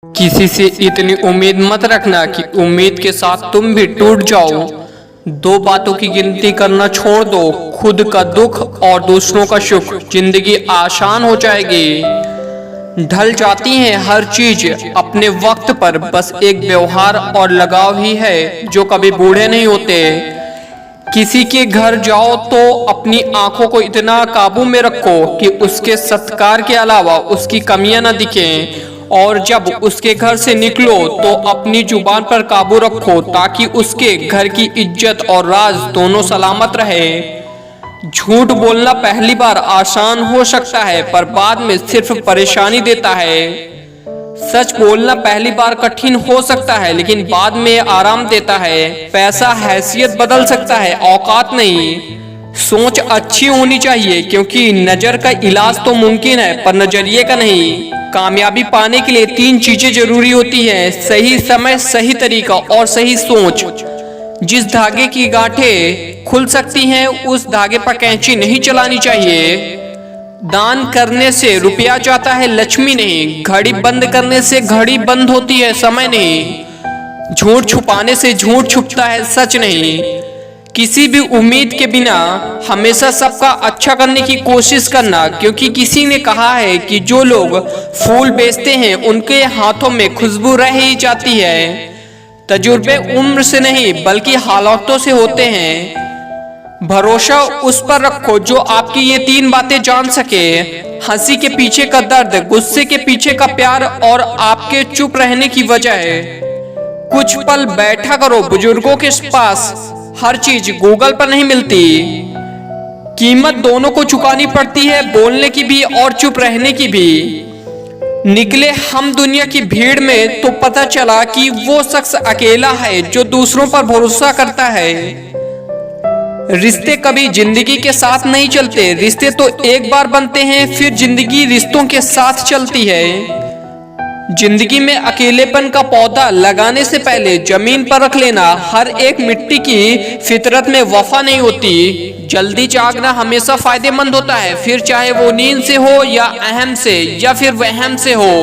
किसी से इतनी उम्मीद मत रखना कि उम्मीद के साथ तुम भी टूट जाओ। दो बातों की गिनती करना छोड़ दो, खुद का दुख और दूसरों का सुख। जिंदगी आसान हो जाएगी। ढल जाती है हर चीज अपने वक्त पर, बस एक व्यवहार और लगाव ही है जो कभी बूढ़े नहीं होते। किसी के घर जाओ तो अपनी आंखों को इतना काबू में रखो कि उसके सत्कार के अलावा उसकी कमियां न दिखें, और जब उसके घर से निकलो तो अपनी जुबान पर काबू रखो ताकि उसके घर की इज्जत और राज दोनों सलामत रहे। झूठ बोलना पहली बार आसान हो सकता है पर बाद में सिर्फ परेशानी देता है। सच बोलना पहली बार कठिन हो सकता है लेकिन बाद में आराम देता है। पैसा हैसियत बदल सकता है, औकात नहीं। सोच अच्छी होनी चाहिए क्योंकि नजर का इलाज तो मुमकिन है पर नजरिए का नहीं। कामयाबी पाने के लिए 3 चीजें जरूरी होती हैं: सही समय, सही तरीका और सही सोच। जिस धागे की गांठें खुल सकती हैं उस धागे पर कैंची नहीं चलानी चाहिए। दान करने से रुपया जाता है, लक्ष्मी नहीं। घड़ी बंद करने से घड़ी बंद होती है, समय नहीं। झूठ छुपाने से झूठ छुपता है, सच नहीं। किसी भी उम्मीद के बिना हमेशा सबका अच्छा करने की कोशिश करना, क्योंकि किसी ने कहा है कि जो लोग फूल बेचते हैं उनके हाथों में खुशबू रह ही जाती है। तजुर्बे उम्र से नहीं बल्कि हालातों से होते हैं। भरोसा उस पर रखो जो आपकी ये 3 बातें जान सके: हंसी के पीछे का दर्द, गुस्से के पीछे का प्यार और आपके चुप रहने की वजह। कुछ पल बैठा करो बुजुर्गों के पास। हर चीज गूगल पर नहीं मिलती। कीमत दोनों को चुकानी पड़ती है, बोलने की भी और चुप रहने की भी। निकले हम दुनिया की भीड़ में तो पता चला कि वो शख्स अकेला है जो दूसरों पर भरोसा करता है। रिश्ते कभी जिंदगी के साथ नहीं चलते, रिश्ते तो एक बार बनते हैं फिर जिंदगी रिश्तों के साथ चलती है। जिंदगी में अकेलेपन का पौधा लगाने से पहले जमीन पर रख लेना। हर एक मिट्टी की फितरत में वफा नहीं होती। जल्दी जागना हमेशा फायदेमंद होता है, फिर चाहे वो नींद से हो या अहम से या फिर वहम से हो।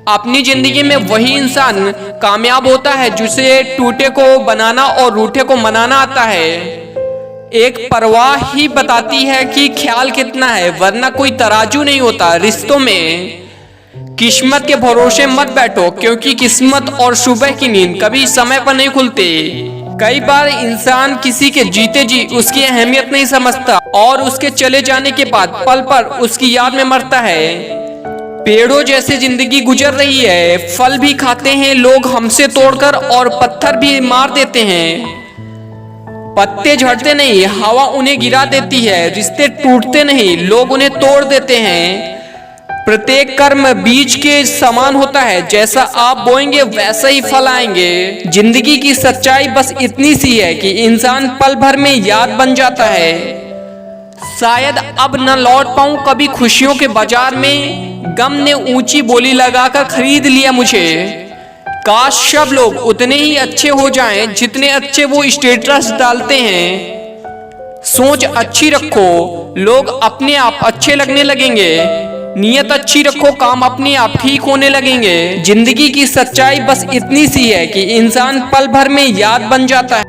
अपनी जिंदगी में वही इंसान कामयाब होता है जिसे टूटे को बनाना और रूठे को मनाना आता है। एक परवाह ही बताती है कि ख्याल कितना है, वरना कोई तराजू नहीं होता। रिश्तों में किस्मत के भरोसे मत बैठो क्योंकि किस्मत और सुबह की नींद कभी समय पर नहीं खुलती। कई बार इंसान किसी के जीते जी उसकी अहमियत नहीं समझता और उसके चले जाने के बाद पल पर उसकी याद में मरता है। पेड़ों जैसे जिंदगी गुजर रही है, फल भी खाते हैं लोग हमसे तोड़कर और पत्थर भी मार देते हैं। पत्ते झड़ते नहीं, हवा उन्हें गिरा देती है। रिश्ते टूटते नहीं, लोग उन्हें तोड़ देते हैं। प्रत्येक कर्म बीज के समान होता है, जैसा आप बोएंगे वैसा ही फल आएंगे। जिंदगी की सच्चाई बस इतनी सी है कि इंसान पल भर में याद बन जाता है। शायद अब न लौट पाऊं कभी खुशियों के बाजार में, गम ने ऊंची बोली लगाकर खरीद लिया मुझे। काश सब लोग उतने ही अच्छे हो जाएं जितने अच्छे वो स्टेटस डालते हैं। सोच अच्छी रखो, लोग अपने आप अच्छे लगने लगेंगे। नियत अच्छी रखो, काम अपने आप ठीक होने लगेंगे। जिंदगी की सच्चाई बस इतनी सी है कि इंसान पल भर में याद बन जाता है।